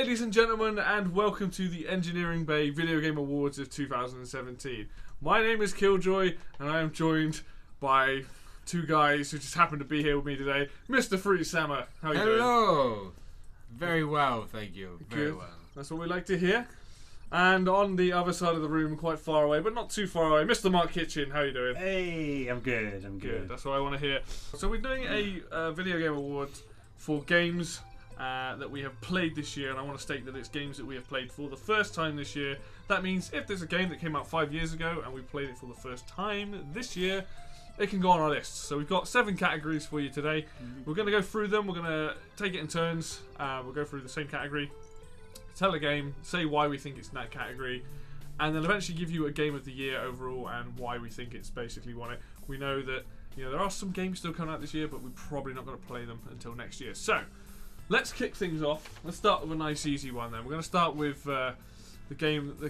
ladies and gentlemen, and welcome to the Engineering Bay Video Game Awards of 2017. My name is Killjoy, and I am joined by two guys who just happen to be here with me today. Mr. Fruit Sammer, how are you doing? Hello! Very well, thank you. Very well. That's what we like to hear. And on the other side of the room, quite far away, but not too far away, Mr. Mark Kitchen, how are you doing? Hey, I'm good, Good, that's what I want to hear. So we're doing a Video Game Award for games that we have played this year, and I want to state that it's games that we have played for the first time this year. That means if there's a game that came out 5 years ago and we played it for the first time this year, it can go on our list. So we've got 7 categories for you today. We're going to go through them. We're going to take it in turns. We'll go through the same category, tell a game, say why we think it's in that category, and then eventually give you a game of the year overall and why we think it's basically won it. We know that there are some games still coming out this year, but we're probably not going to play them until next year. So let's kick things off. Let's start with a nice easy one then. We're going to start with the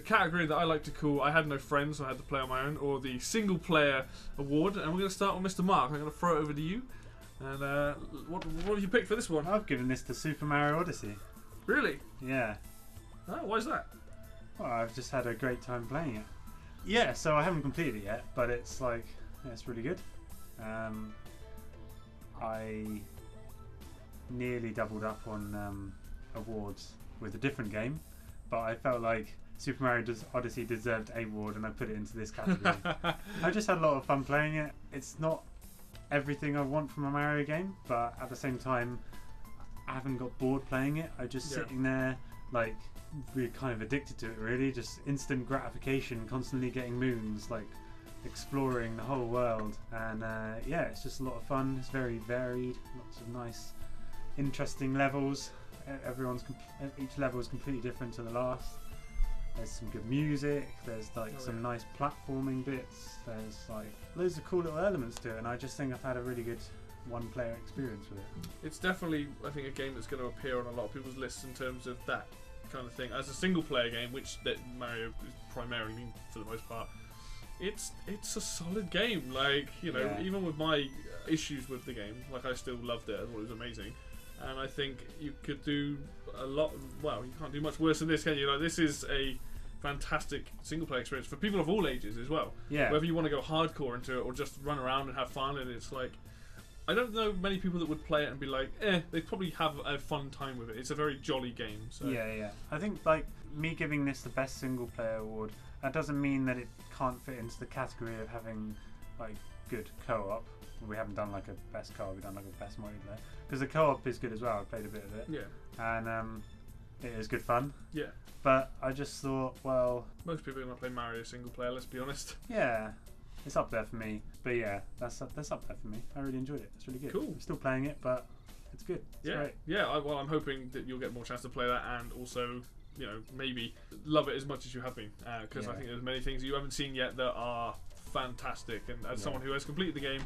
category that I like to call I Had No Friends, so I had to play on my own, or the Single Player Award. And we're going to start with Mr. Mark. I'm going to throw it over to you. And what have you picked for this one? I've given this to Super Mario Odyssey. Really? Yeah. Oh, why is that? Well, I've just had a great time playing it. Yeah, so I haven't completed it yet, but it's like, yeah, it's really good. I nearly doubled up on awards with a different game, but I felt like Super Mario Odyssey deserved a award, and I put it into this category. I just had a lot of fun playing it. It's not everything I want from a Mario game, but at the same time, I haven't got bored playing it. I'm just sitting there, like, we're kind of addicted to it, really. Just instant gratification, constantly getting moons, like exploring the whole world. And yeah, it's just a lot of fun. It's very varied, lots of nice, interesting levels. Each level is completely different to the last. There's some good music. There's like some nice platforming bits. There's like loads of cool little elements to it, and I just think I've had a really good one-player experience with it. It's definitely, I think, a game that's going to appear on a lot of people's lists in terms of that kind of thing. As a single-player game, which that Mario is primarily for the most part, it's a solid game. Like, even with my issues with the game, like, I still loved it. I thought it was amazing. And I think you could do a lot. Well, you can't do much worse than this, can you? Like, this is a fantastic single-player experience for people of all ages as well. Yeah. Whether you want to go hardcore into it or just run around and have fun, and it's like, I don't know many people that would play it and be like, they'd probably have a fun time with it. It's a very jolly game. So. Yeah. I think, like, me giving this the best single-player award, that doesn't mean that it can't fit into the category of having, like, good co-op. We haven't done, like, a best co-op, we've done, like, a best multiplayer. Because the co-op is good as well. I played a bit of it. Yeah. And it is good fun. Yeah. But I just thought, well, most people are going to play Mario single player, let's be honest. Yeah. It's up there for me. But yeah, that's up there for me. I really enjoyed it. It's really good. Cool. I'm still playing it, but it's good. It's great. Yeah. I'm hoping that you'll get more chance to play that, and also, maybe love it as much as you have been. Because I think there's many things you haven't seen yet that are fantastic. And as someone who has completed the game,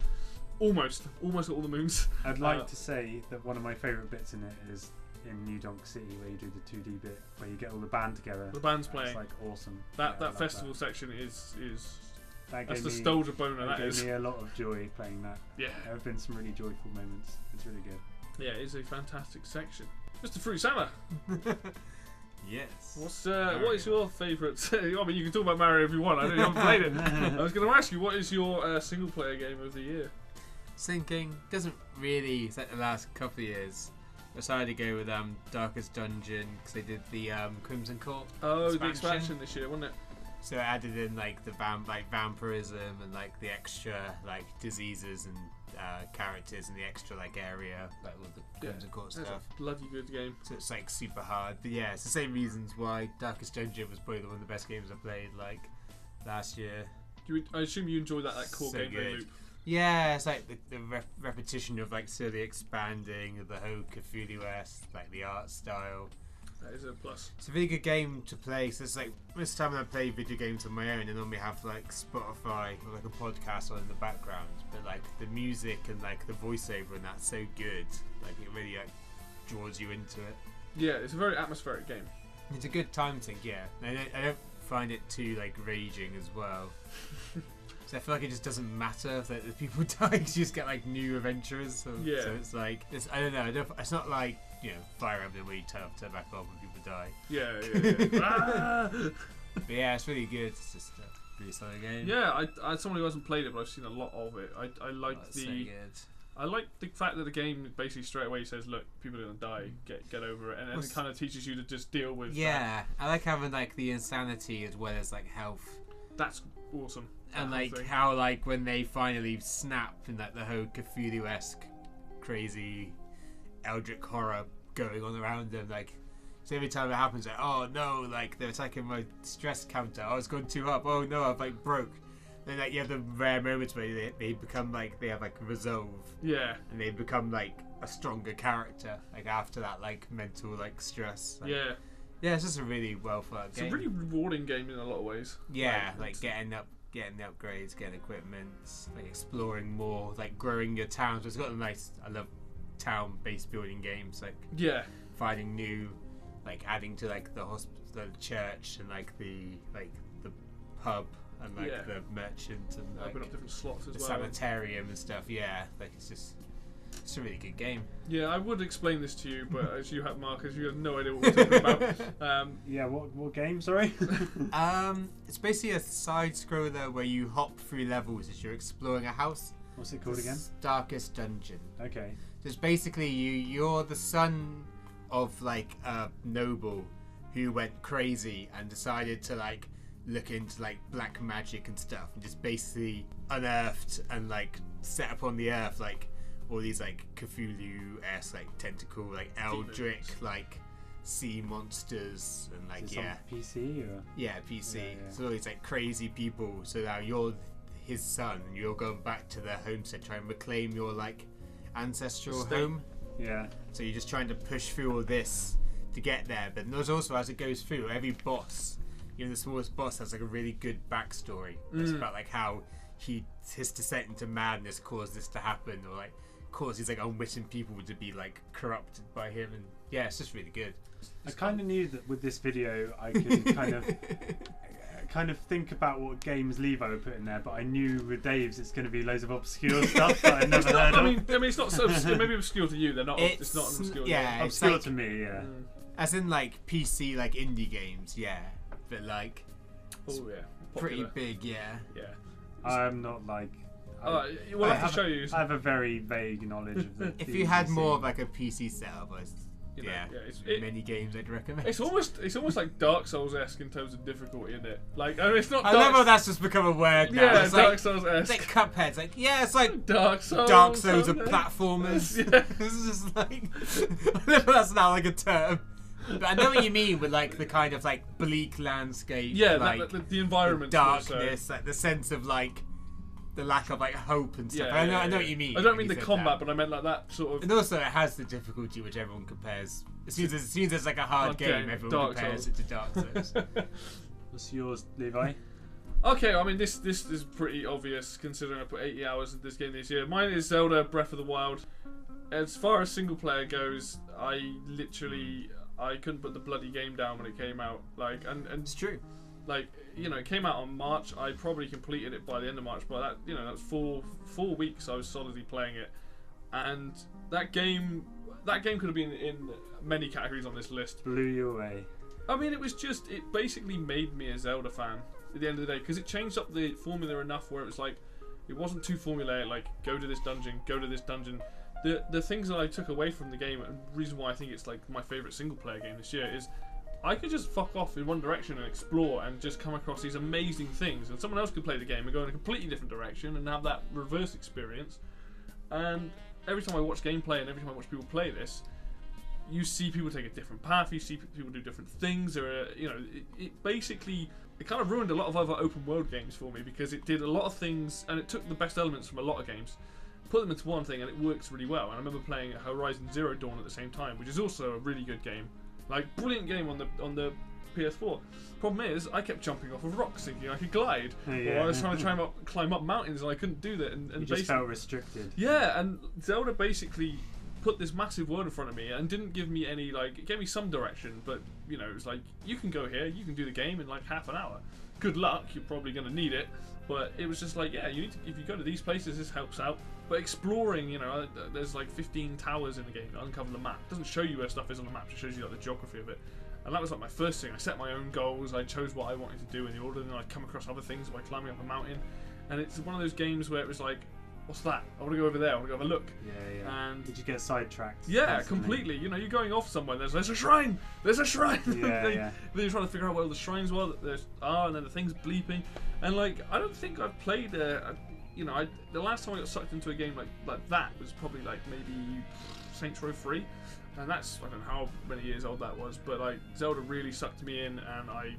almost all the moons. I'd like to say that one of my favourite bits in it is in New Donk City, where you do the 2D bit, where you get all the band together. The band's playing. It's like awesome. That festival section is that's the me, nostalgia boner. That gave me a lot of joy playing that. Yeah, there have been some really joyful moments. It's really good. Yeah, it's a fantastic section. Mr. Fruit Sammer. Yes. What is your favourite? I mean, you can talk about Mario if you want. I know you haven't played it. I was going to ask you, what is your single player game of the year? Thinking doesn't really set the last couple of years. I decided to go with Darkest Dungeon because they did the Crimson Court. Oh, the expansion this year, wasn't it? So it added in like the vampirism and like the extra like diseases and characters and the extra like area like with the Crimson Court stuff. It's a bloody good game. So it's like super hard, but yeah, it's the same reasons why Darkest Dungeon was probably one of the best games I played like last year. I assume you enjoy that core so gameplay loop. Yeah, it's like the repetition of like slowly expanding of the whole Cthulhu-esque, like the art style. That is a plus. It's a really good game to play. So it's like most of the time when I play video games on my own, and normally have like Spotify or like a podcast on in the background. But like the music and like the voiceover and that's so good. Like it really like draws you into it. Yeah, it's a very atmospheric game. It's a good time sink, yeah. I don't find it too like raging as well. So I feel like it just doesn't matter that the people die. You just get like new adventurers. So, Yeah. so it's like I don't know. It's not like Fire Emblem where you turn back on when people die. Yeah. Ah! But yeah, it's really good. It's just a really solid game. Yeah, I someone who hasn't played it, but I've seen a lot of it. I like It's so good. I like the fact that the game basically straight away says, "Look, people are gonna die. Get over it," and then it kind of teaches you to just deal with. Yeah, I like having like the insanity as well as like health. That's awesome. And that like thing. how like when they finally snap and like the whole Cthulhu-esque crazy eldritch horror going on around them, like so every time it happens, like oh no, like they're attacking my stress counter. Oh, it's gone too up. Oh no, I've like broke. Then like you have the rare moments where they become like they have like resolve. Yeah. And they become like a stronger character like after that like mental like stress. Like, Yeah. Yeah, it's just a really well thought game. It's a really rewarding game in a lot of ways. Yeah, like getting the upgrades, getting equipment, like exploring more, like growing your towns. So it's got a nice. I love town-based building games, like finding new, like adding to like the the church and like the pub and like the merchant and like open up different slots as the well. sanitarium and stuff. Yeah, like it's a really good game. Yeah, I would explain this to you, but as you have Marcus, you have no idea what we're talking about. Yeah, what game? Sorry. It's basically a side scroller where you hop through levels as you're exploring a house. What's it called again? Darkest Dungeon. Okay. So it's basically you're the son of like a noble who went crazy and decided to like look into like black magic and stuff and just basically unearthed and like set upon the earth like all these like Cthulhu-esque like tentacle like eldritch like sea monsters and like Is it on PC or? Yeah, PC. Yeah. So all these like crazy people. So now you're his son and you're going back to their homestead trying to reclaim your like ancestral Estate. home. Yeah. So you're just trying to push through all this to get there. But there's also, as it goes through, every boss, even the smallest boss, has like a really good backstory. It's about like how his descent into madness caused this to happen, or like caused these like unwitting people to be like corrupted by him. And yeah, it's just really good. I kind of knew that with this video I could kind of think about what games Levi would put in there, but I knew with Dave's it's going to be loads of obscure stuff that I'd never heard of. I mean, it's not so obscure. Maybe obscure to you. They're not. It's not obscure. Yeah, it's Obscure like, to me, yeah. as in like PC like indie games, yeah, but like Oh yeah. pretty Popular. big, yeah. Yeah. I'm not like. We'll have to show you. I have a very vague knowledge of the. If the you had scene. more of like a PC setup, You know, yeah, yeah, many games I'd recommend. It's almost like Dark Souls-esque in terms of difficulty, isn't it? Like, I mean, it's not. I Dark love how that's just become a word now. Yeah, it's Dark like, Souls-esque. it's like Cuphead. It's like, yeah, it's like Dark Souls. Dark Souls of something. platformers. Yeah. This is just like I love how that's now like a term. But I know what you mean with like the kind of like bleak landscape. Yeah, like the environment. the darkness, like the sense of like the lack of like hope and stuff. Yeah, I know what you mean. I don't when mean you the said combat, that. but I meant like that sort of. And also, it has the difficulty which everyone compares. As soon as there's like a hard game, everyone Dark compares Souls. it to Dark Souls. What's yours, Levi? Okay, I mean this is pretty obvious considering I put 80 hours into this game this year. Mine is Zelda Breath of the Wild. As far as single player goes, I couldn't put the bloody game down when it came out. Like and It's true. like it came out on March. I probably completed it by the end of March, but that's four weeks I was solidly playing it, and that game could have been in many categories on this list. Blew you away. I mean, it basically made me a Zelda fan at the end of the day, because it changed up the formula enough where it was like, it wasn't too formulaic, like, go to this dungeon. The things that I took away from the game, and the reason why I think it's like my favourite single player game this year, is I could just fuck off in one direction and explore and just come across these amazing things, and someone else could play the game and go in a completely different direction and have that reverse experience. And every time I watch gameplay and every time I watch people play this, you see people take a different path, you see people do different things. It basically kind of ruined a lot of other open world games for me, because it did a lot of things and it took the best elements from a lot of games, put them into one thing, and it works really well. And I remember playing Horizon Zero Dawn at the same time, which is also a really good game, like brilliant game on the PS4. Problem is, I kept jumping off of rocks thinking I could glide, or I was trying to climb up mountains and I couldn't do that. And You just felt restricted. Yeah, and Zelda basically put this massive world in front of me and didn't give me any, like, it gave me some direction, but it was like, you can go here, you can do the game in like half an hour. Good luck, you're probably going to need it, But it was just like, yeah, you need to, if you go to these places, this helps out. But exploring, you know, there's like 15 towers in the game that uncover the map. It doesn't show you where stuff is on the map, it shows you like the geography of it. And that was like my first thing. I set my own goals, I chose what I wanted to do in the order, and then I'd come across other things by climbing up a mountain. And it's one of those games where it was like, what's that? I want to go over there, I want to go have a look. Yeah. And did you get sidetracked? Yeah, completely. You know, you're going off somewhere, there's a shrine! There's a shrine! Yeah. Then you're trying to figure out where all the shrines were that there are, and then the thing's bleeping. And like, I don't think I've played you know, the last time I got sucked into a game like that was probably like maybe Saints Row 3. And that's, I don't know how many years old that was, but like Zelda really sucked me in, and I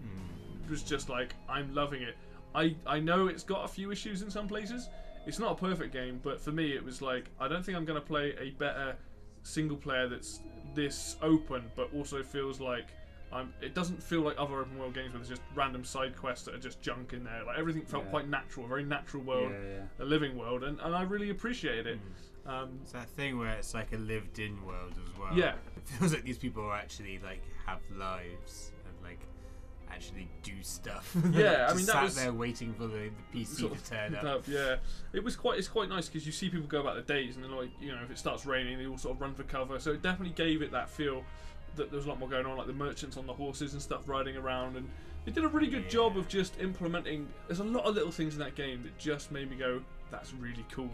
was just like, I'm loving it. I know it's got a few issues in some places. It's not a perfect game, but for me it was like, I don't think I'm going to play a better single player that's this open, but also feels like it doesn't feel like other open world games where there's just random side quests that are just junk in there. Like everything felt quite natural, a very natural world, a living world, and I really appreciated it. It's that thing where it's like a lived-in world as well. Yeah, it feels like these people actually like have lives and like actually do stuff. Yeah, I just mean, that sat was there waiting for the PC sort to turn up. Yeah, it's quite nice because you see people go about their days, and then like, you know, if it starts raining, they all sort of run for cover. So it definitely gave it that feel that there was a lot more going on, like the merchants on the horses and stuff riding around, and they did a really good job of just implementing. There's a lot of little things in that game that just made me go, that's really cool.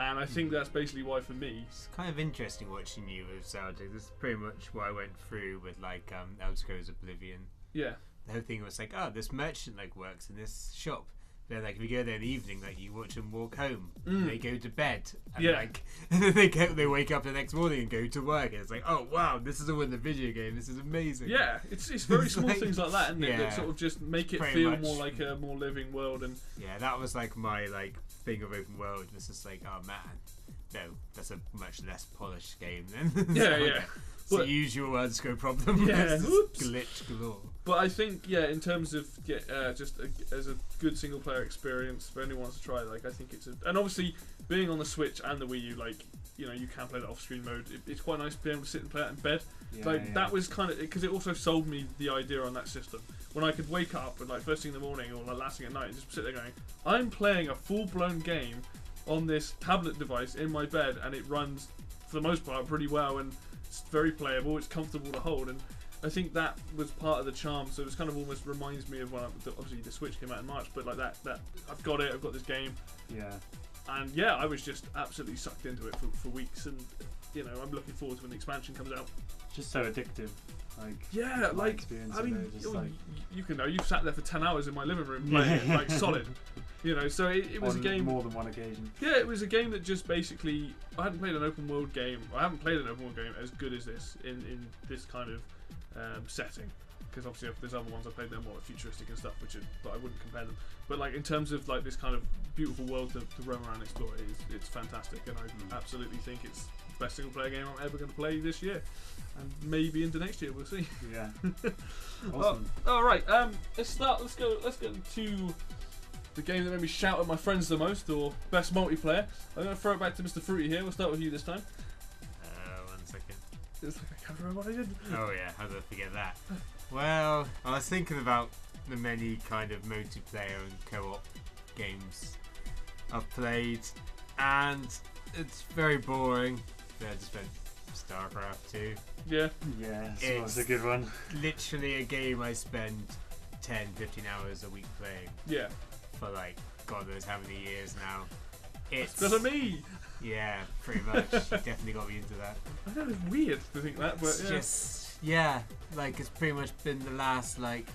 And I think that's basically why, for me, it's kind of interesting watching you with Zelda. This is pretty much what I went through with like Elder Scrolls Oblivion. Yeah. The whole thing was like, oh, this merchant like works in this shop. Then like if you go there in the evening, like you watch them walk home, and they go to bed, and like and then they wake up the next morning and go to work, and it's like, oh wow, this is all in the video game. This is amazing. Yeah, it's very small like, things like that, isn't it? That sort of just make it feel more like a more living world. And yeah, that was like my like thing of open world. It's just like, oh man, no, that's a much less polished game then. Yeah. It's the usual Elder Scrolls problem. Yeah, glitch galore. But I think, in terms of as a good single player experience for anyone who wants to try, like I think and obviously being on the Switch and the Wii U, like, you know, you can play that off screen mode. It's quite nice to be able to sit and play that in bed. That was kind of because it also sold me the idea on that system when I could wake up and like first thing in the morning or like last thing at night and just sit there going, I'm playing a full blown game on this tablet device in my bed, and it runs for the most part pretty well, and it's very playable, it's comfortable to hold, and I think that was part of the charm. So it kind of almost reminds me of when obviously the Switch came out in March, but like that I've got this game. Yeah. And I was just absolutely sucked into it for weeks, and you know, I'm looking forward to when the expansion comes out. Just so addictive. I mean, you can know you've sat there for 10 hours in my living room playing it, like solid. You know, so it was a game. More than one occasion. Yeah, it was a game that just basically, I hadn't played an open world game. I haven't played an open world game as good as this in this kind of setting. Because obviously, if there's other ones I played, they're more like futuristic and stuff, but I wouldn't compare them. But like in terms of like this kind of beautiful world to roam around and explore, it's fantastic, and I absolutely think it's the best single player game I'm ever going to play this year, and maybe into next year. We'll see. Yeah. Awesome. All right. Let's go to the game that made me shout at my friends the most, or best multiplayer. I'm going to throw it back to Mr. Fruity here. We'll start with you this time. 1 second. It's like I can't remember what I did. Oh yeah, how did I forget that? Well, I was thinking about the many kind of multiplayer and co-op games I've played, and it's very boring. I just spent StarCraft 2. Yeah. Yeah, that was a good one. Literally a game I spend 10, 15 hours a week playing. Yeah. For like God knows how many years now. It's because of me. Yeah, pretty much. You definitely got me into that. I know it's weird to think that, but it's just like it's pretty much been the last like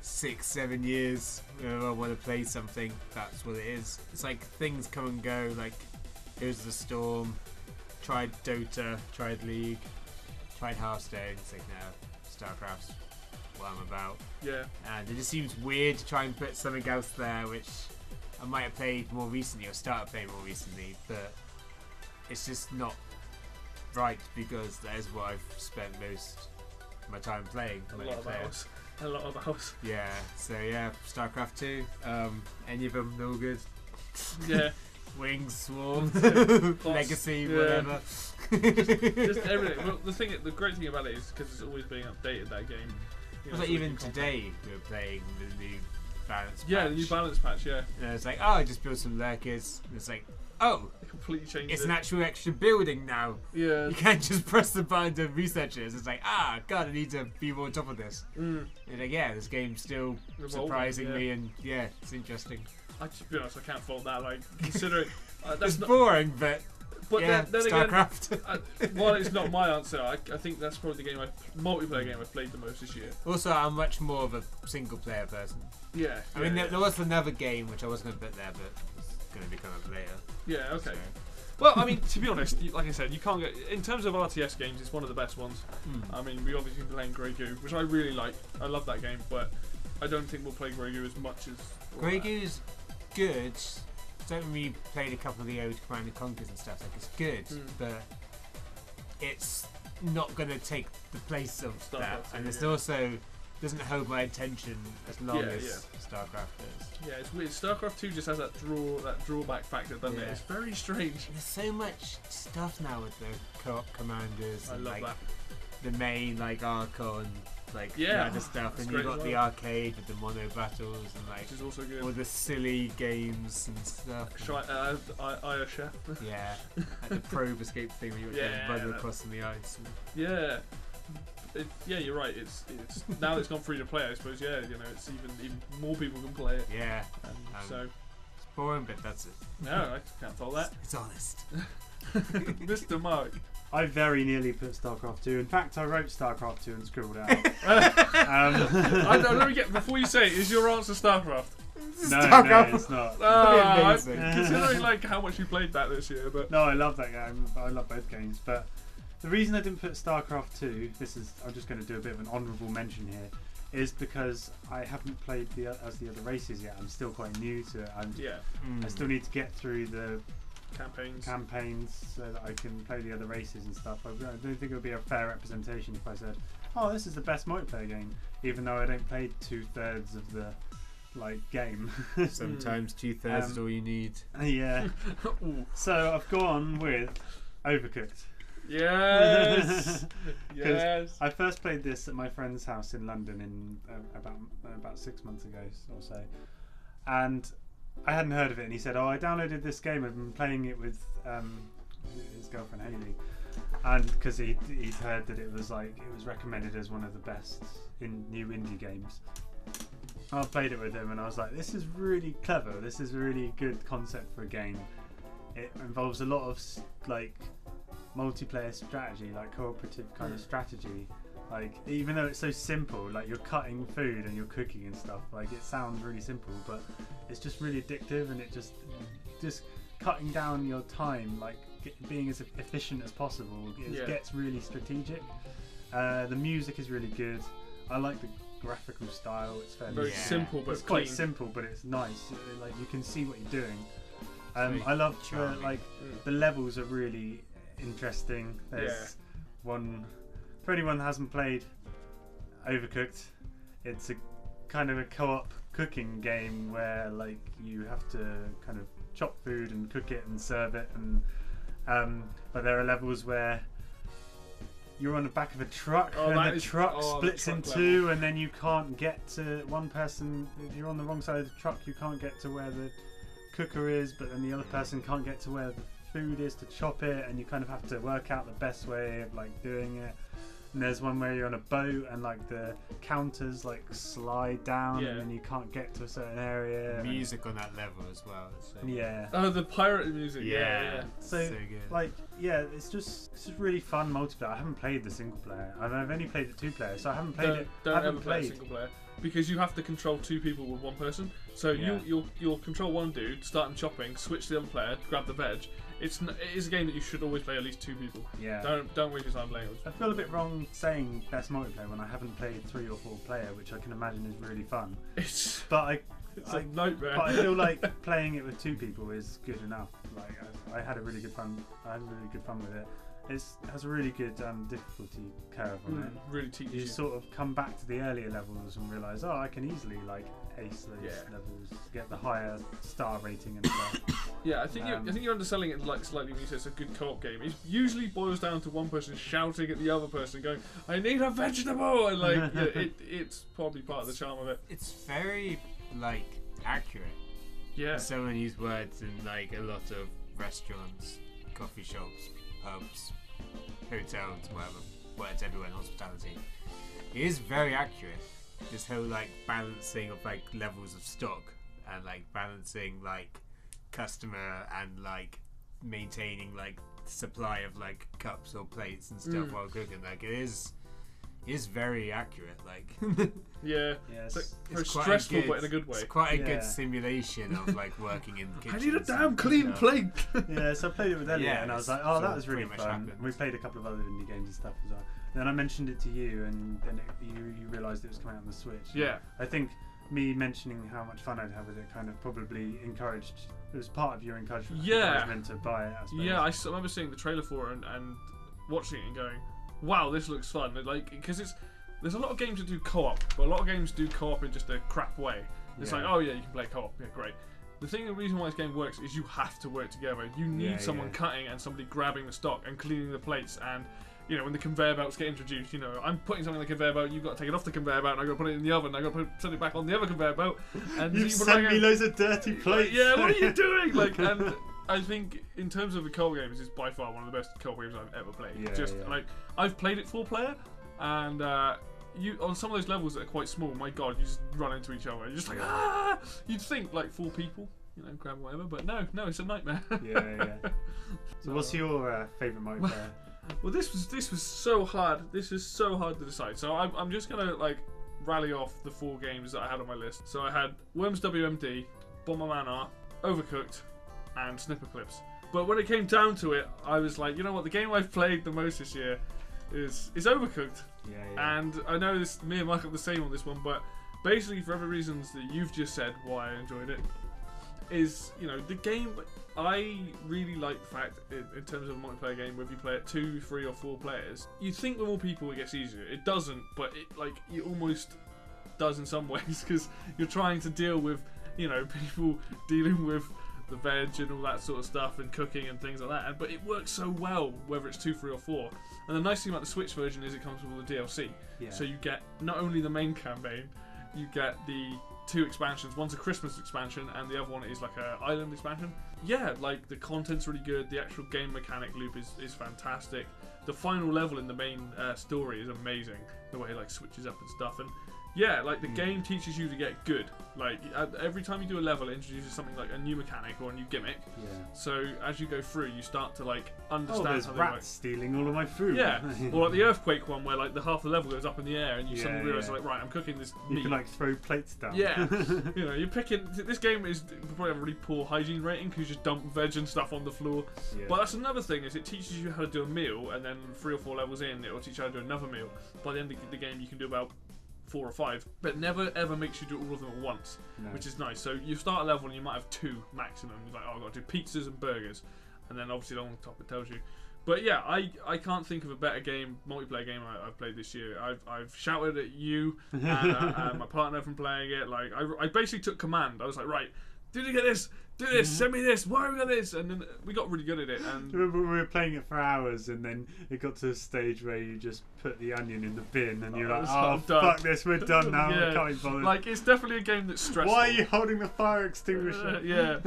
6-7 years. Whenever I want to play something, that's what it is. It's like things come and go. Like Here's the Storm. Tried Dota. Tried League. Tried Hearthstone. It's like no, StarCraft's what I'm about. Yeah. And it just seems weird to try and put something else there, which I might have played more recently or started playing more recently, but it's just not right because that is what I've spent most of my time playing. A lot of hours. Yeah, so yeah, StarCraft 2. Any of them, they're all good. Yeah. Wings, Swarm, Legacy, yeah. whatever. just everything. Well, the great thing about it is because it's always being updated, that game. You know, Like even today we were playing the new balance patch. Yeah, the new balance patch. Yeah, And it's like, oh, I just built some lurkers. And it's like, oh, it completely changed. it's it. an actual extra building now. Yeah. You can't just press the button to research it. It's like, God, I need to be more on top of this. Mm. And like, yeah, this game's still Evolving, surprising yeah. me, and yeah, it's interesting. To be honest, I can't fault that. Like, considering that's It's not. boring, but But yeah, then again, StarCraft. while it's not my answer, I think that's probably the multiplayer game I've played the most this year. Also, I'm much more of a single player person. Yeah. I mean, there was another game which I wasn't going to put there, but it's going to be coming up later. Yeah. Okay. So. Well, I mean, to be honest, like I said, you can't get in terms of RTS games. It's one of the best ones. I mean, we obviously been playing Grey Goo, which I really like. I love that game, but I don't think we'll play Grey Goo as much as Grey Goo's good. Don't we played a couple of the old Command and Conquers and stuff? Like, it's good, but it's not going to take the place of StarCraft that, 2, and it's yeah. also doesn't hold my attention as long Yeah, as StarCraft does. Yeah, it's weird. StarCraft 2 just has that drawback factor, doesn't it? Yeah. It's very strange. There's so much stuff now with the co-op commanders I and love like that. the main like Archon, like Yeah, other stuff, that's and you've great got as the well. arcade with the mono battles and like Which is also all good. the silly games and stuff. Aya Chef. Yeah, like the probe escape thing where you got Yeah, to run that- across on the ice. And Yeah. Yeah, you're right. It's now that it's gone free to play. I suppose. Yeah, you know, it's even more people can play it. yeah, So it's boring, but that's it. no, I can't fault that. It's honest. Mr. Mark. I very nearly put StarCraft 2. In fact, I wrote StarCraft 2 and scribbled it out. Let me get before you say it. Is your answer StarCraft? No, StarCraft. it's not. Amazing. Considering like how much you played that this year, but No, I love that game. I love both games. But the reason I didn't put StarCraft 2, I'm just going to do a bit of an honourable mention here, is because I haven't played the other races yet. I'm still quite new to it. yeah, I still need to get through the campaigns. so that I can play the other races and stuff. I don't think it would be a fair representation if I said, "Oh, this is the best multiplayer game," even though I don't play 2/3 of the game. Sometimes 2/3 is all you need. Yeah. Ooh. So I've gone with Overcooked. Yes. Yes. I first played this at my friend's house in London in about 6 months ago or so, and I hadn't heard of it. And he said, "Oh, I downloaded this game. I've been playing it with his girlfriend Hayley, and because he'd heard that it was recommended as one of the best new indie games." I played it with him, and I was like, "This is really clever. This is a really good concept for a game. It involves a lot of multiplayer strategy, like cooperative kind of strategy. Like, even though it's so simple, like you're cutting food and you're cooking and stuff, like it sounds really simple, but it's just really addictive, and it just cutting down your time, like being as efficient as possible. It gets really strategic. The music is really good. I like the graphical style. It's very simple, but it's clean. quite simple, but it's nice. Like you can see what you're doing. Very I love charming. the levels are really interesting. There's one for anyone that hasn't played Overcooked. It's a kind of a co-op cooking game where you have to kind of chop food and cook it and serve it, and but there are levels where you're on the back of a truck and the truck splits in two, and then you can't get to one person. If you're on the wrong side of the truck, you can't get to where the cooker is, but then the other person can't get to where the food is to chop it, and you kind of have to work out the best way of doing it. And there's one where you're on a boat and the counters slide down, and then you can't get to a certain area. Music on that level as well. So. Yeah. Oh, the pirate music. Yeah. So good. it's just really fun multiplayer. I haven't played the single player. I've only played the 2 player, so I haven't played it. Don't ever play single player, because you have to control 2 people with 1 person. So you'll control one dude, start him chopping, switch to the other player, grab the veg. It is a game that you should always play at least 2 people. Yeah. Don't waste your time playing it. I feel a bit wrong saying best multiplayer when I haven't played 3 or 4 player, which I can imagine is really fun. It's a nightmare. But I feel like playing it with 2 people is good enough. I had really good fun with it. It has a really good difficulty curve on it. Really teaches you sort of come back to the earlier levels and realise, oh, I can easily ace those levels, get the higher star rating and stuff. Yeah, I think you're underselling it slightly when you say it's a good co-op game. It usually boils down to one person shouting at the other person, going, "I need a vegetable!" And it's probably part of the charm of it. It's very like accurate. Yeah. Someone used words in like a lot of restaurants, coffee shops, pubs, hotels, whatever. Words everywhere in hospitality. It is very accurate. This whole like balancing of like levels of stock and like balancing like customer and like maintaining like supply of like cups or plates and stuff while cooking. Like it is very accurate. Like Yeah. Yes. It's very quite stressful, good- but in a good way. It's quite a Yeah. good simulation of like working in I kitchens. need a damn and clean stuff. plate. Yeah, so I played it with Elliot, Yeah, and I was it's like, "Oh, sort that of was really pretty much fun." happened. We played a couple of other indie games and stuff as well. Then I mentioned it to you, and then you realised it was coming out on the Switch. Yeah. I think me mentioning how much fun I'd have with it kind of probably encouraged. It was part of your encouragement to buy it. I suppose. Yeah, I remember seeing the trailer for it and watching it and going, "Wow, this looks fun!" Like, because there's a lot of games that do co-op, but a lot of games do co-op in just a crap way. It's Yeah. like, oh yeah, you can play co-op, yeah, great. The reason why this game works is you have to work together. You need someone cutting and somebody grabbing the stock and cleaning the plates, and you know when the conveyor belts get introduced, you know I'm putting something on the conveyor belt, you've got to take it off the conveyor belt, and I've got to put it in the oven, and I've got to send it back on the other conveyor belt. And You've sent me loads of dirty plates. Yeah, what are you doing? Like, and I think in terms of the co-op games, it's by far one of the best co-op games I've ever played. Like I've played it 4-player, and you on some of those levels that are quite small, my god, you just run into each other. You're just like You'd think like 4 people, you know, grab whatever, but no, it's a nightmare. Yeah. So what's your favourite multiplayer? Well, this was so hard. This is so hard to decide. So I'm just gonna like rally off the 4 games that I had on my list. So I had Worms WMD, Bomberman R, Overcooked, and Snipper Clips. But when it came down to it, I was like, you know what? The game I've played the most this year is Overcooked. Yeah. And I know this, me and Mike are the same on this one, but basically for every reasons that you've just said why I enjoyed it, is, you know, the game, I really like the fact, in terms of a multiplayer game, whether you play it 2, 3 or 4 players, you'd think with more people it gets easier. It doesn't, but it almost does in some ways, because you're trying to deal with, you know, people dealing with the veg and all that sort of stuff and cooking and things like that, but it works so well whether it's 2, 3 or 4. And the nice thing about the Switch version is it comes with all the DLC, so you get not only the main campaign, you get the 2 expansions. One's a Christmas expansion and the other one is like a island expansion. Yeah, like the content's really good, the actual game mechanic loop is fantastic, the final level in the main story is amazing, the way it like switches up and stuff, and yeah, like the game teaches you to get good. Like every time you do a level, it introduces something like a new mechanic or a new gimmick. Yeah. So as you go through, you start to like understand. Oh, there's how they rats work. stealing all of my food. Yeah, or like the earthquake one, where like the half the level goes up in the air, and you suddenly realise like, right, I'm cooking this You meat. can like throw plates down. Yeah, you know, you're picking. This game is probably have a really poor hygiene rating because you just dump veg and stuff on the floor. Yeah. But that's another thing, is it teaches you how to do a meal, and then 3 or 4 levels in, it will teach you how to do another meal. By the end of the game, you can do about 4 or 5, but never ever makes you do all of them at once, which is nice. So you start a level and you might have 2 maximum. You're like, oh, I've got to do pizzas and burgers, and then obviously along the top it tells you. But yeah, I can't think of a better multiplayer game I've played this year. I've shouted at you and my partner from playing it. Like I basically took command. I was like, right, did you get this? Do this, send me this, why have we got this? And then we got really good at it. And Do you remember we were playing it for hours, and then it got to a stage where you just put the onion in the bin, and you're like, oh, fuck this, we're done now, Yeah. I can't be bothered. Like, it's definitely a game that's stressful. Why are you holding the fire extinguisher? Yeah.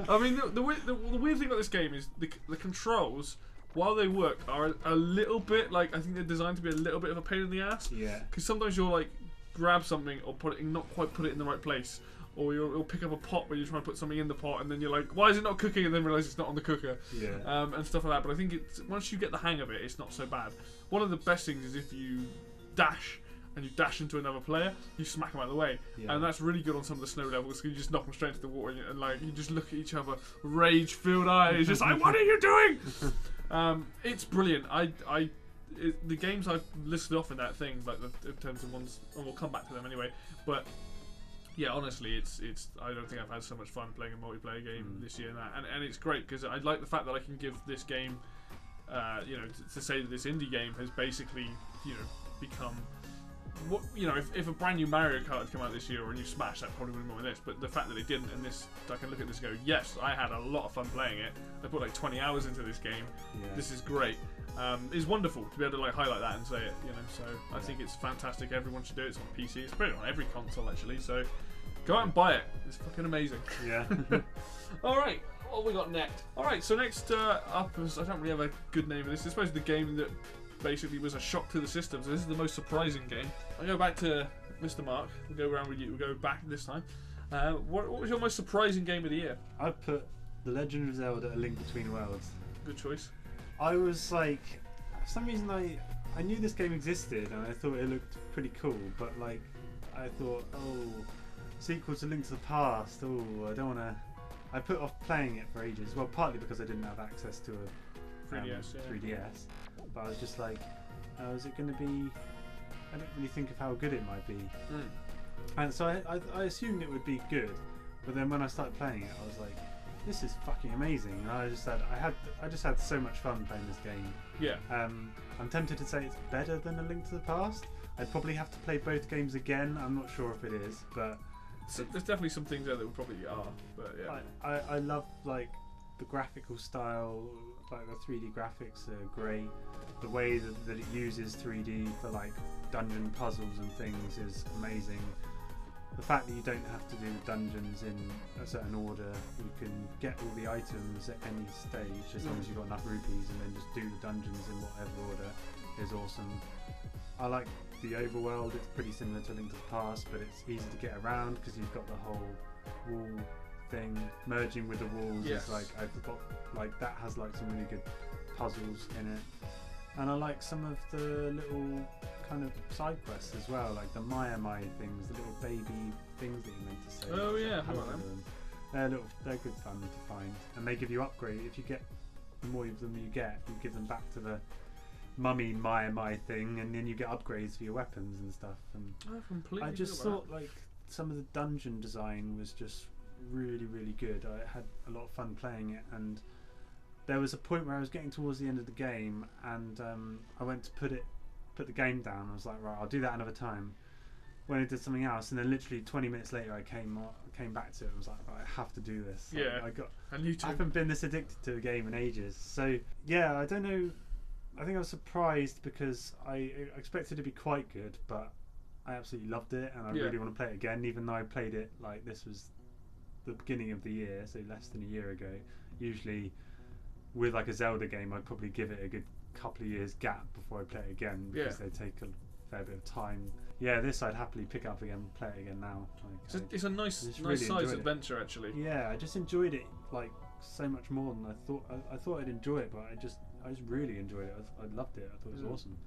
I mean, the weird thing about this game is the controls, while they work, are a little bit, like, I think they're designed to be a little bit of a pain in the ass. Yeah. Because sometimes you'll, like, grab something or not quite put it in the right place. Or you'll pick up a pot where you're trying to put something in the pot, and then you're like, why is it not cooking? And then realise it's not on the cooker. Yeah. And stuff like that. But I think once you get the hang of it, it's not so bad. One of the best things is if you dash, and you dash into another player, you smack them out of the way. Yeah. And that's really good on some of the snow levels, because you just knock them straight into the water, and like you just look at each other, rage-filled eyes, just like, what are you doing? It's brilliant. The games I've listed off in that thing, like in terms of ones, and we'll come back to them anyway, but yeah, honestly, it's. I don't think I've had so much fun playing a multiplayer game this year, and it's great because I like the fact that I can give this game, you know, to say that this indie game has basically, you know, become what, you know, if a brand new Mario Kart had come out this year or a new Smash, that probably wouldn't have been this. But the fact that they didn't, and this, I can look at this and go, yes, I had a lot of fun playing it. I put like 20 hours into this game. Yeah. This is great. It's wonderful to be able to like highlight that and say it, you know. So I think it's fantastic. Everyone should do it. It's on PC. It's pretty on every console actually. So go out and buy it. It's fucking amazing. Yeah. All right. What have we got next? All right. So next up is, I don't really have a good name for this. It's supposed to be the game that basically was a shock to the system. So this is the most surprising game. I'll go back to Mr. Mark. We'll go around with you. We'll go back this time. What was your most surprising game of the year? I put The Legend of Zelda: A Link Between Worlds. Good choice. I was like, for some reason I knew this game existed and I thought it looked pretty cool, but like I thought, oh, sequel to Link to the Past. Oh, I don't want to. I put off playing it for ages. Well, partly because I didn't have access to a 3DS, but I was just like, oh, is it going to be? I don't really think of how good it might be. And so I assumed it would be good, but then when I started playing it, I was like, this is fucking amazing. And I just had so much fun playing this game. Yeah. I'm tempted to say it's better than A Link to the Past. I'd probably have to play both games again. I'm not sure if it is, but So there's definitely some things there that probably are. But yeah. I love like the graphical style, like the 3D graphics are great. The way that it uses 3D for like dungeon puzzles and things is amazing. The fact that you don't have to do the dungeons in a certain order, you can get all the items at any stage as long as you've got enough rupees, and then just do the dungeons in whatever order is awesome. I like the overworld. It's pretty similar to Link to the Past, but it's easy to get around because you've got the whole wall thing. Merging with the walls is like, I've got like, that has like some really good puzzles in it. And I like some of the little kind of side quests as well, like the Mai things, the little baby things that you're meant to say. Oh yeah, I like them. They're good fun to find, and they give you upgrade. If you get, the more of them you get, you give them back to the mummy Mai thing, and then you get upgrades for your weapons and stuff. And I just thought like some of the dungeon design was just really, really good. I had a lot of fun playing it, and there was a point where I was getting towards the end of the game, and I went to put the game down. I was like, right, I'll do that another time. When I did something else, and then literally 20 minutes later, I came back to it. and was like, right, I have to do this. Yeah, I haven't been this addicted to a game in ages. So yeah, I don't know. I think I was surprised because I expected it to be quite good, but I absolutely loved it, and I really want to play it again. Even though I played it like this was the beginning of the year, so less than a year ago. Usually, with like a Zelda game, I'd probably give it a good couple of years gap before I play it again because they take a fair bit of time. Yeah, this I'd happily pick up again and play it again now. Like, it's a nice really size adventure actually. Yeah, I just enjoyed it like so much more than I thought. I thought I'd enjoy it, but I just really enjoyed it. I loved it. I thought it was awesome.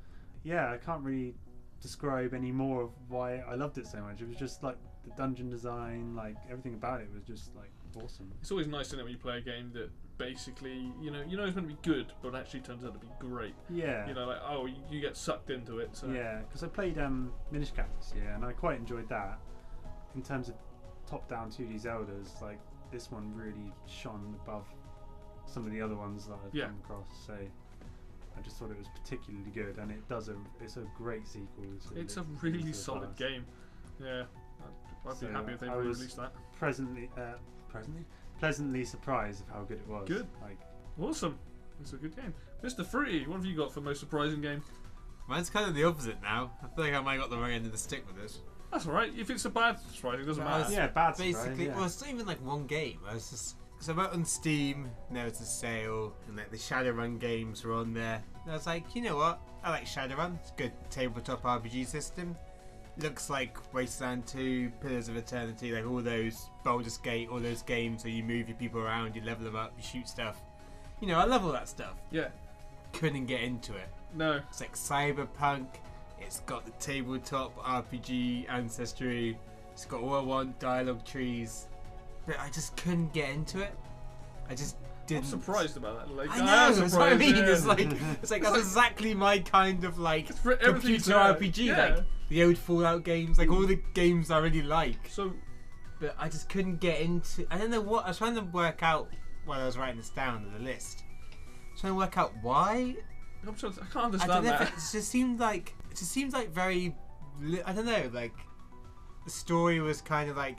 Yeah, I can't really describe any more of why I loved it so much. It was just like the dungeon design, like everything about it was just like awesome. It's always nice, isn't it, when you play a game that basically, you know it's going to be good, but actually turns out to be great. Yeah. You know, like, oh, you get sucked into it. So. Yeah, because I played Minish Cap this year, and I quite enjoyed that. In terms of top-down 2D Zeldas, like this one really shone above some of the other ones that I've come across. So I just thought it was particularly good, and it's a great sequel. It's a really solid game. Yeah, I'd be happy if they released that. Pleasantly surprised of how good it was. Good. Like, awesome. It's a good game. Mr. Fruity, what have you got for most surprising game? Mine's kind of the opposite now. I feel like I might have got the wrong end of the stick with this. That's alright. If it's a bad surprise, it doesn't matter. Yeah, bad surprise. Basically, well, it's not even like one game. I was just... Because I went on Steam, and there was a sale, and like the Shadowrun games were on there. And I was like, you know what? I like Shadowrun. It's a good tabletop RPG system. Looks like Wasteland 2, Pillars of Eternity, like all those Baldur's Gate, all those games where you move your people around, you level them up, you shoot stuff. You know, I love all that stuff. Yeah. Couldn't get into it. No. It's like cyberpunk. It's got the tabletop RPG ancestry. It's got all I want dialogue trees. But I just couldn't get into it. I just didn't. I'm surprised about that. Like, I know, that's what I mean. Yeah. It's like that's exactly my kind of like computer RPG. Yeah. Like the old Fallout games, like all the games I really like. So, but I just couldn't get into. I don't know what I was trying to work out while I was writing this down on the list. I was trying to work out why. I can't understand I don't know that. it just seemed like very I don't know, like the story was kind of like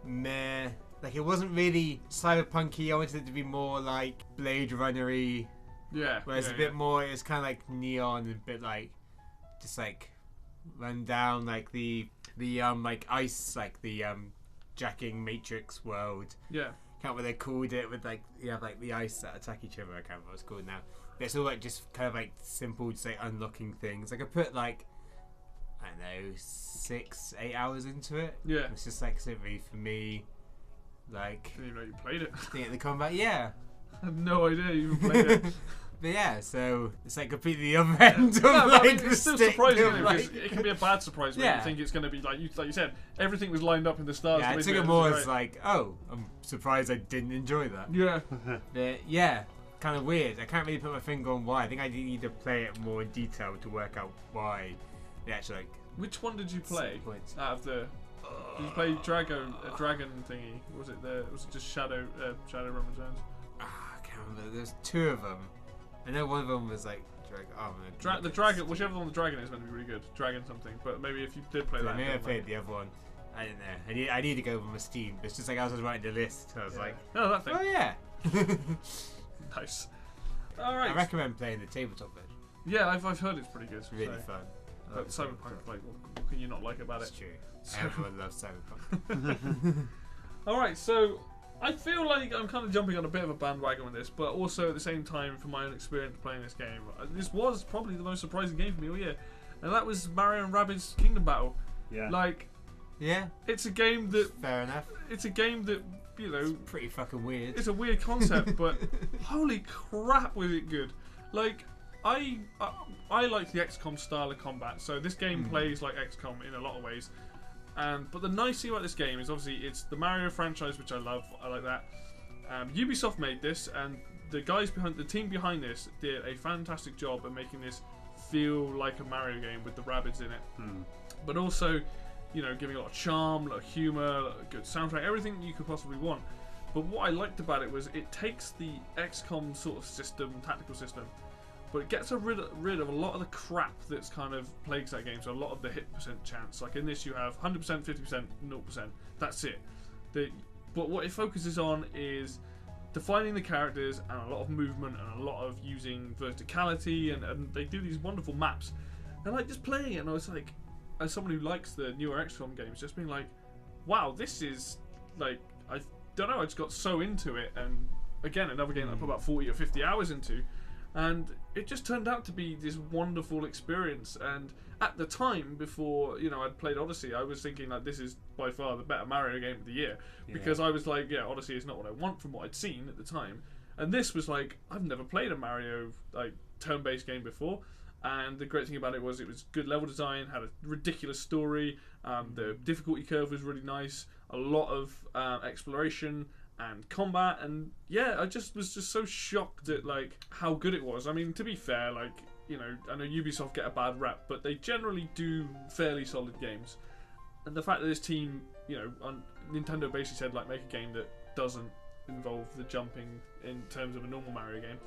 meh. Like it wasn't really cyberpunky. I wanted it to be more like Blade Runner-y. Yeah. Whereas a bit more, it's kind of like neon and a bit like just like run down like the like ice, like the jacking Matrix world. Yeah. Can't remember what they called it with like you have like the ice that attack each other. I can't remember what it's called now. But it's all like just kind of like simple, just like unlocking things. Like I put like I don't know 6-8 hours into it. Yeah. It's just like simply for me, like Didn't even know you played it. looking at the combat. Yeah. I had no idea you even played it. But yeah, so it's like completely the other end of No, but like I mean, the it's still stick surprising, of, isn't it? like- Because it can be a bad surprise when Yeah. you think it's going to be like you said. Everything was lined up in the stars. Yeah, to I make took it this more great. as like, oh, I'm surprised I didn't enjoy that. Yeah. But yeah, kind of weird. I can't really put my finger on why. I think I need to play it more in detail to work out why they actually like. Which one did you play points. out of the? Did you play a dragon thingy? Was it just Shadow Realm Returns? I can't remember. There's 2 of them. I know one of them was like The dragon, whichever one the dragon is, meant to be really good. Dragon something, but maybe if you did play that, maybe I then played the other one. I don't know. I need to go over my Steam. It's just like as I was writing the list, I was like, oh, that thing, oh yeah. nice. All right. I recommend playing the tabletop version. Yeah, I've heard it's pretty good. It's really so. fun. I But love Cyberpunk, like, what can you not like about It's it? true. So- Everyone loves Cyberpunk. All right, so I feel like I'm kind of jumping on a bit of a bandwagon with this, but also at the same time, from my own experience playing this game, this was probably the most surprising game for me all year, and that was Mario and Rabbids Kingdom Battle. Yeah. Like, Yeah, it's a game that fair enough. it's a game that you know Pretty fucking weird. it's a weird concept, but holy crap, was it good! Like. I like the XCOM style of combat, so this game plays like XCOM in a lot of ways. But the nice thing about this game is obviously it's the Mario franchise, which I love. I like that. Ubisoft made this, and the team behind this did a fantastic job of making this feel like a Mario game with the Rabbids in it. But also, you know, giving a lot of charm, a lot of humour, a lot of good soundtrack, everything you could possibly want. But what I liked about it was it takes the XCOM sort of system, tactical system, but it gets rid of a lot of the crap that's kind of plagues that game. So a lot of the hit percent chance. Like in this, you have 100%, 50%, 0%. That's it. But what it focuses on is defining the characters and a lot of movement and a lot of using verticality. And they do these wonderful maps. And like just playing it, and I was like, as someone who likes the newer XCOM games, just being like, wow, this is like, I don't know, I just got so into it. And again, another game that I put about 40 or 50 hours into. And it just turned out to be this wonderful experience. And at the time, before I'd played Odyssey, I was thinking like this is by far the better Mario game of the year, because I was like, yeah, Odyssey is not what I want from what I'd seen at the time. And this was like, I've never played a Mario like turn-based game before. And the great thing about it was good level design, had a ridiculous story. The difficulty curve was really nice. A lot of exploration and combat, and yeah, I just was so shocked at like how good it was. I mean, to be fair, like I know Ubisoft get a bad rep, but they generally do fairly solid games. And the fact that this team, on Nintendo basically said like make a game that doesn't involve the jumping in terms of a normal Mario game,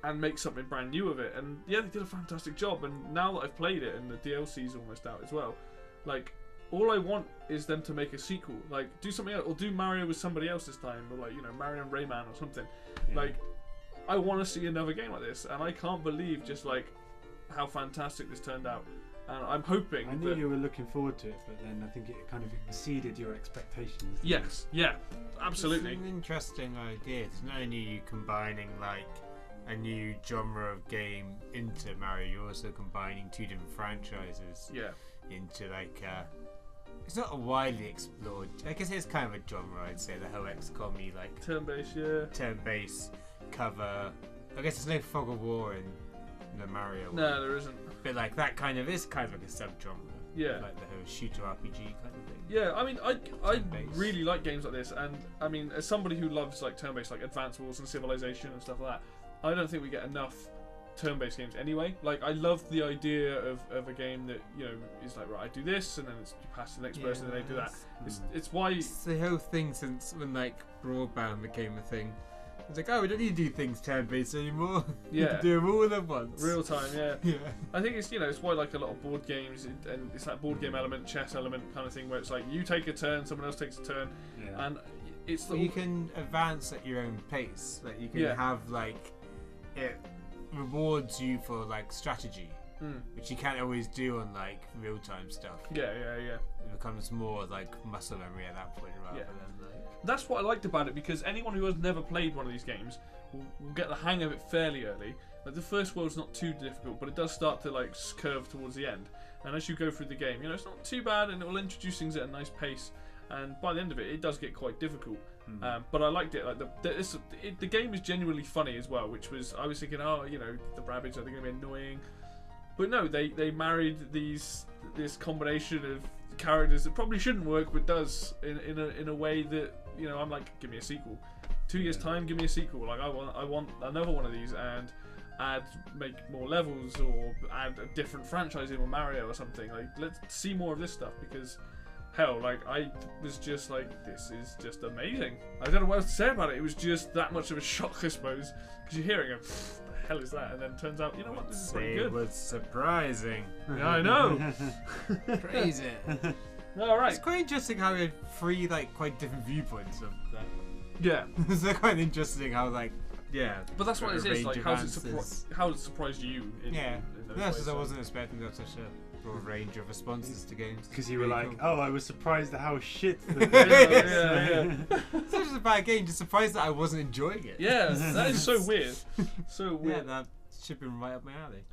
and make something brand new of it. And yeah, they did a fantastic job. And now that I've played it and the DLC's almost out as well, like, all I want is them to make a sequel. Like, do something else, or do Mario with somebody else this time, or like, Mario and Rayman or something. Yeah. Like, I want to see another game like this, and I can't believe just like how fantastic this turned out. And I'm hoping I knew that you were looking forward to it, but then I think it kind of exceeded your expectations. yes, yeah, absolutely. It's an interesting idea. It's not only you combining like a new genre of game into Mario, you're also combining 2 different franchises Yeah, into like it's not a widely explored. I guess it's kind of a genre. I'd say the whole XCOM-y like turn-based, yeah. turn-based cover. I guess there's no fog of war in the Mario one. No, there isn't. But like that kind of is kind of like a sub-genre. Yeah. Like the whole shooter RPG kind of thing. Yeah, I mean, I Turn-based. really like games like this, and I mean, as somebody who loves like turn-based, like Advance Wars and Civilization and stuff like that, I don't think we get enough turn-based games anyway. Like, I love the idea of a game that is like, right, I do this, and then you pass to the next person, and they do that. It's why It's the whole thing since when like broadband became a thing. It's like, oh, we don't need to do things turn-based anymore. We Yeah. can do them all at once. Real time, yeah. Yeah. I think it's it's why like a lot of board games and it's that board game element, chess element kind of thing where it's like you take a turn, someone else takes a turn, Yeah. and it's Well, you can advance at your own pace. Like you can Yeah. have like it rewards you for like strategy, which you can't always do on like real time stuff. Yeah. It becomes more like muscle memory at that point rather Yeah. than like. That's what I liked about it because anyone who has never played one of these games will get the hang of it fairly early. Like the first world's not too difficult, but it does start to like curve towards the end. And as you go through the game, it's not too bad, and it will introduce things at a nice pace. And by the end of it, it does get quite difficult. But I liked it. Like the game is genuinely funny as well, which was I was thinking, the rabbits are they going to be annoying? But no, they married this combination of characters that probably shouldn't work, but does in a way that I'm like, give me a sequel. 2 years time, give me a sequel. Like I want another one of these and make more levels or add a different franchise in with Mario or something. Like let's see more of this stuff because. Hell, like I was just like, this is just amazing. I don't know what else to say about it. It was just that much of a shock, I suppose, because you're hearing it. What the hell is that? And then it turns out, you know what? This is pretty good. It was surprising. Yeah, I know. Crazy. All right. It's quite interesting how we had three like quite different viewpoints of that. Yeah. It's quite interesting how like But that's what it is. Like, how does it surprise you? Yeah. In those That's ways, because I so. wasn't expecting to have such a broad range of responses to games. Because you were Really like, cool. oh, I was surprised at how shit the Yeah. It's not just a bad game, just surprised that I wasn't enjoying it. Yeah, that is so weird. So Yeah, weird. that should have been right up my alley.